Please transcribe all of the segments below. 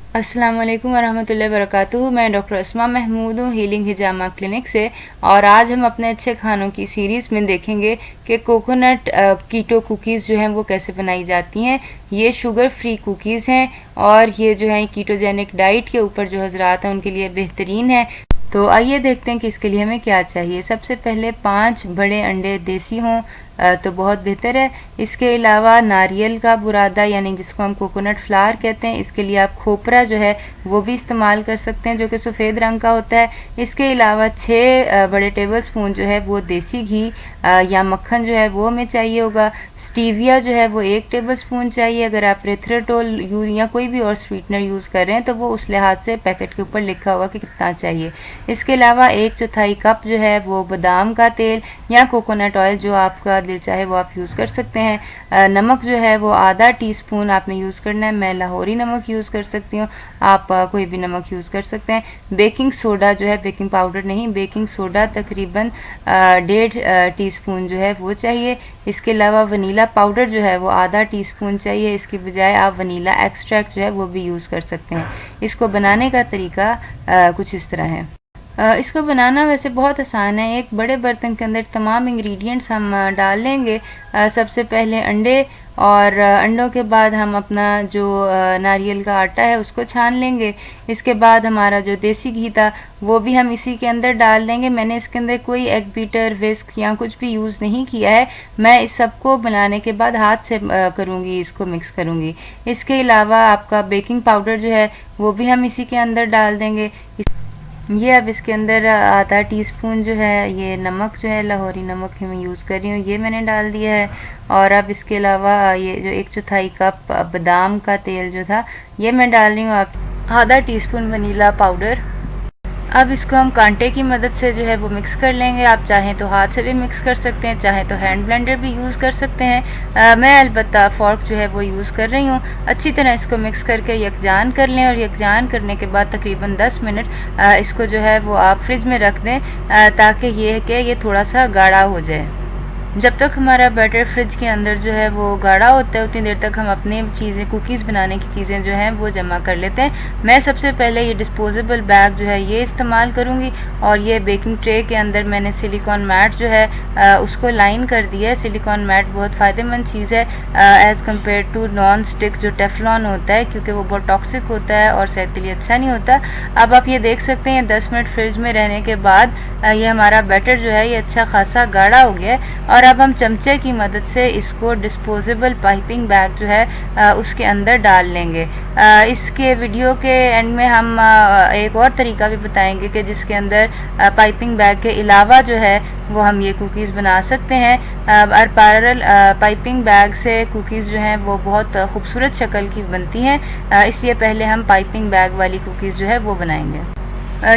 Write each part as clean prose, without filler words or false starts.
अस्सलाम वालेकुम वरहमतुल्लाहि वबरकातुहू। मैं डॉक्टर अस्मा महमूद हूँ हीलिंग हिजामा क्लिनिक से। और आज हम अपने अच्छे खानों की सीरीज़ में देखेंगे कि कोकोनट कीटो कुकीज़ जो हैं वो कैसे बनाई जाती हैं। ये शुगर फ्री कुकीज़ हैं और ये जो है कीटोजेनिक डाइट के ऊपर जो हजरात हैं उनके लिए बेहतरीन है। तो आइए देखते हैं कि इसके लिए हमें क्या चाहिए। सबसे पहले 5 बड़े अंडे देसी हों तो बहुत बेहतर है। इसके अलावा नारियल का बुरादा यानी जिसको हम कोकोनट फ्लावर कहते हैं, इसके लिए आप खोपरा जो है वो भी इस्तेमाल कर सकते हैं जो कि सफ़ेद रंग का होता है। इसके अलावा 6 बड़े टेबल स्पून जो है वो देसी घी या मक्खन जो है वो हमें चाहिए होगा। स्टीविया जो है वो 1 टेबल स्पून चाहिए। अगर आप एरिथ्रिटोल यूज या कोई भी और स्वीटनर यूज़ कर रहे हैं तो वो उस लिहाज से पैकेट के ऊपर लिखा होगा कि कितना चाहिए। इसके अलावा 1/4 कप जो है वो बादाम का तेल या कोकोनट ऑयल जो आपका दिल चाहे वो आप यूज़ कर सकते हैं। नमक जो है वो आधा टीस्पून आपने यूज़ करना है। मैं लाहौरी नमक यूज़ कर सकती हूँ, आप कोई भी नमक यूज़ कर सकते हैं। बेकिंग सोडा जो है, बेकिंग पाउडर नहीं, बेकिंग सोडा तकरीबन 1.5 टीस्पून जो है वो चाहिए। इसके अलावा वनीला पाउडर जो है वो आधा टीस्पून चाहिए। इसकी बजाय आप वनीला एक्सट्रैक्ट जो है वो भी यूज़ कर सकते हैं। इसको बनाने का तरीका कुछ इस तरह है। इसको बनाना वैसे बहुत आसान है। एक बड़े बर्तन के अंदर तमाम इंग्रेडिएंट्स हम डाल लेंगे। सबसे पहले अंडे और अंडों के बाद हम अपना जो नारियल का आटा है उसको छान लेंगे। इसके बाद हमारा जो देसी घी था वो भी हम इसी के अंदर डाल देंगे। मैंने इसके अंदर कोई एग बीटर, विस्क या कुछ भी यूज़ नहीं किया है। मैं इस सबको बनाने के बाद हाथ से करूँगी, इसको मिक्स करूँगी। इसके अलावा आपका बेकिंग पाउडर जो है वो भी हम इसी के अंदर डाल देंगे। ये अब इसके अंदर आधा टीस्पून जो है ये नमक जो है, लाहौरी नमक मैं यूज़ कर रही हूँ, ये मैंने डाल दिया है। और अब इसके अलावा ये जो 1/4 कप बादाम का तेल जो था ये मैं डाल रही हूँ। आप आधा टीस्पून वनीला पाउडर। अब इसको हम कांटे की मदद से जो है वो मिक्स कर लेंगे। आप चाहें तो हाथ से भी मिक्स कर सकते हैं, चाहें तो हैंड ब्लेंडर भी यूज़ कर सकते हैं। मैं अलबत्ता फ़ॉर्क जो है वो यूज़ कर रही हूँ। अच्छी तरह इसको मिक्स करके यकजान कर लें और यकजान करने के बाद तकरीबन 10 मिनट इसको जो है वो आप फ्रिज में रख दें ताकि ये है कि ये थोड़ा सा गाढ़ा हो जाए। जब तक हमारा बैटर फ्रिज के अंदर जो है वो गाढ़ा होता है उतनी देर तक हम अपनी चीज़ें, कुकीज़ बनाने की चीज़ें जो हैं वो जमा कर लेते हैं। मैं सबसे पहले ये डिस्पोजेबल बैग जो है ये इस्तेमाल करूँगी और ये बेकिंग ट्रे के अंदर मैंने सिलिकॉन मैट जो है उसको लाइन कर दिया है। सिलिकॉन मैट बहुत फ़ायदेमंद चीज़ है as compare to non stick जो टेफ्लॉन होता है, क्योंकि वो बहुत टॉक्सिक होता है और सेहत के लिए अच्छा नहीं होता। अब आप ये देख सकते हैं 10 मिनट फ्रिज में रहने के बाद ये हमारा बैटर जो है ये अच्छा खासा गाढ़ा हो गया है। और अब हम चमचे की मदद से इसको डिस्पोजेबल पाइपिंग बैग जो है उसके अंदर डाल लेंगे। इसके वीडियो के एंड में हम एक और तरीका भी बताएंगे कि जिसके अंदर पाइपिंग बैग के अलावा जो है वो हम ये कुकीज़ बना सकते हैं। और पैरेलल पाइपिंग बैग से कुकीज़ जो हैं वो बहुत खूबसूरत शक्ल की बनती हैं, इसलिए पहले हम पाइपिंग बैग वाली कुकीज़ जो है वो बनाएंगे।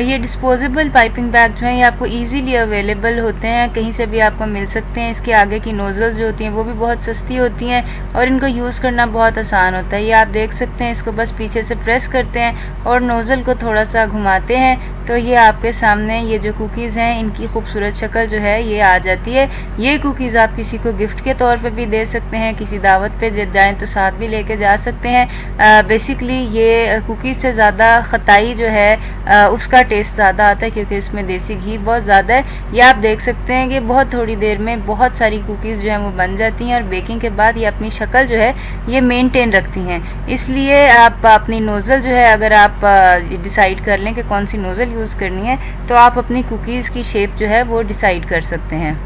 ये डिस्पोजेबल पाइपिंग बैग जो हैं ये आपको इजीली अवेलेबल होते हैं, कहीं से भी आपको मिल सकते हैं। इसके आगे की नोज़ल्स जो होती हैं वो भी बहुत सस्ती होती हैं और इनको यूज़ करना बहुत आसान होता है। ये आप देख सकते हैं, इसको बस पीछे से प्रेस करते हैं और नोज़ल को थोड़ा सा घुमाते हैं तो ये आपके सामने ये जो कुकीज़ हैं इनकी खूबसूरत शक्ल जो है ये आ जाती है। ये कुकीज़ आप किसी को गिफ्ट के तौर पे भी दे सकते हैं, किसी दावत पे जाएं तो साथ भी लेके जा सकते हैं। बेसिकली ये कुकीज़ से ज़्यादा खटाई जो है उसका टेस्ट ज़्यादा आता है क्योंकि इसमें देसी घी बहुत ज़्यादा है। ये आप देख सकते हैं कि बहुत थोड़ी देर में बहुत सारी कुकीज़ जो हैं वो बन जाती हैं और बेकिंग के बाद ये अपनी शक्ल जो है ये मेनटेन रखती हैं। इसलिए आप अपनी नोज़ल जो है अगर आप डिसाइड कर लें कि कौन सी नोज़ल यूज़ करनी है तो आप अपनी कुकीज़ की शेप जो है वो डिसाइड कर सकते हैं।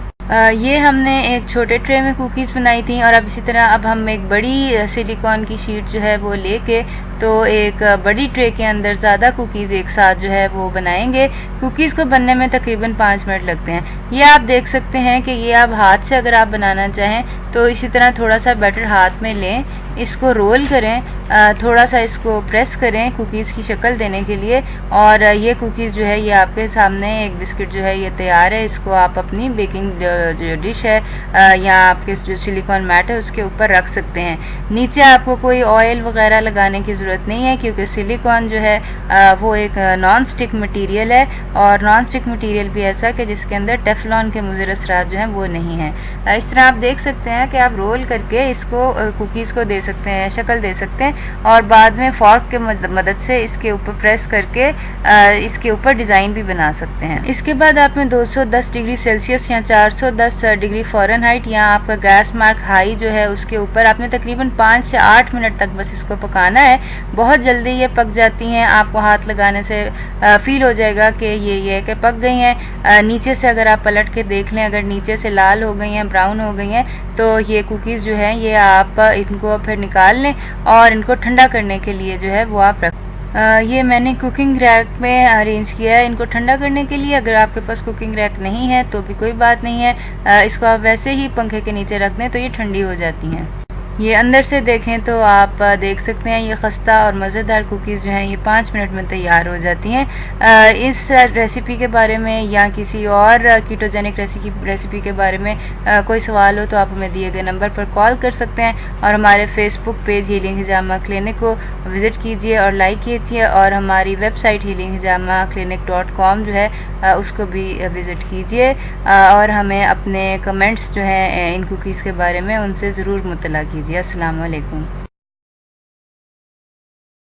ये हमने एक छोटे ट्रे में कुकीज़ बनाई थी और अब इसी तरह अब हम एक बड़ी सिलिकॉन की शीट जो है वो लेके तो एक बड़ी ट्रे के अंदर ज़्यादा कुकीज़ एक साथ जो है वो बनाएंगे। कुकीज़ को बनने में तकरीबन 5 मिनट लगते हैं। ये आप देख सकते हैं कि ये आप हाथ से अगर आप बनाना चाहें तो इसी तरह थोड़ा सा बैटर हाथ में लें, इसको रोल करें, थोड़ा सा इसको प्रेस करें कुकीज़ की शक्ल देने के लिए और ये कुकीज़ जो है ये आपके सामने एक बिस्किट जो है ये तैयार है। इसको आप अपनी बेकिंग जो डिश है या आपके जो सिलिकॉन मैट है उसके ऊपर रख सकते हैं। नीचे आपको कोई ऑयल वगैरह लगाने की ज़रूरत नहीं है क्योंकि सिलिकॉन जो है वो एक नॉन स्टिक मटीरियल है और नॉन स्टिक मटीरियल भी ऐसा कि जिसके अंदर टेफ्लॉन के मुज़र असरात जो हैं वो नहीं हैं। इस तरह आप देख सकते हैं कि आप रोल करके इसको कुकीज़ को दे सकते हैं, शक्ल दे सकते हैं। और बाद में फ़ॉर्क के मदद से इसके ऊपर प्रेस करके इसके ऊपर डिज़ाइन भी बना सकते हैं। इसके बाद आपने 210 डिग्री सेल्सियस या 410 डिग्री फ़ारेनहाइट या आपका गैस मार्क हाई जो है उसके ऊपर आपने तकरीबन 5 से 8 मिनट तक बस इसको पकाना है। बहुत जल्दी ये पक जाती हैं, आपको हाथ लगाने से फ़ील हो जाएगा कि ये कि पक गई हैं। नीचे से अगर आप पलट के देख लें, अगर नीचे से लाल हो गई हैं, ब्राउन हो गई हैं, तो ये कुकीज़ जो हैं ये आप इनको फिर निकाल लें और इनको ठंडा करने के लिए जो है वो आप रख ये मैंने कुकिंग रैक में अरेंज किया है इनको ठंडा करने के लिए। अगर आपके पास कुकिंग रैक नहीं है तो भी कोई बात नहीं है, इसको आप वैसे ही पंखे के नीचे रख दें तो ये ठंडी हो जाती हैं। ये अंदर से देखें तो आप देख सकते हैं ये खस्ता और मज़ेदार कुकीज़ जो हैं ये 5 मिनट में तैयार हो जाती हैं। इस रेसिपी के बारे में या किसी और कीटोजेनिक रेसिपी के बारे में कोई सवाल हो तो आप हमें दिए गए नंबर पर कॉल कर सकते हैं और हमारे फेसबुक पेज हीलिंग हिजामा क्लिनिक को विज़िट कीजिए और लाइक कीजिए और हमारी वेबसाइट healinghijamaklinik.com जो है उसको भी विज़िट कीजिए और हमें अपने कमेंट्स जो हैं इन कुकीज़ के बारे में उनसे ज़रूर मुतला कीजिए। अस्सलाम वालेकुम।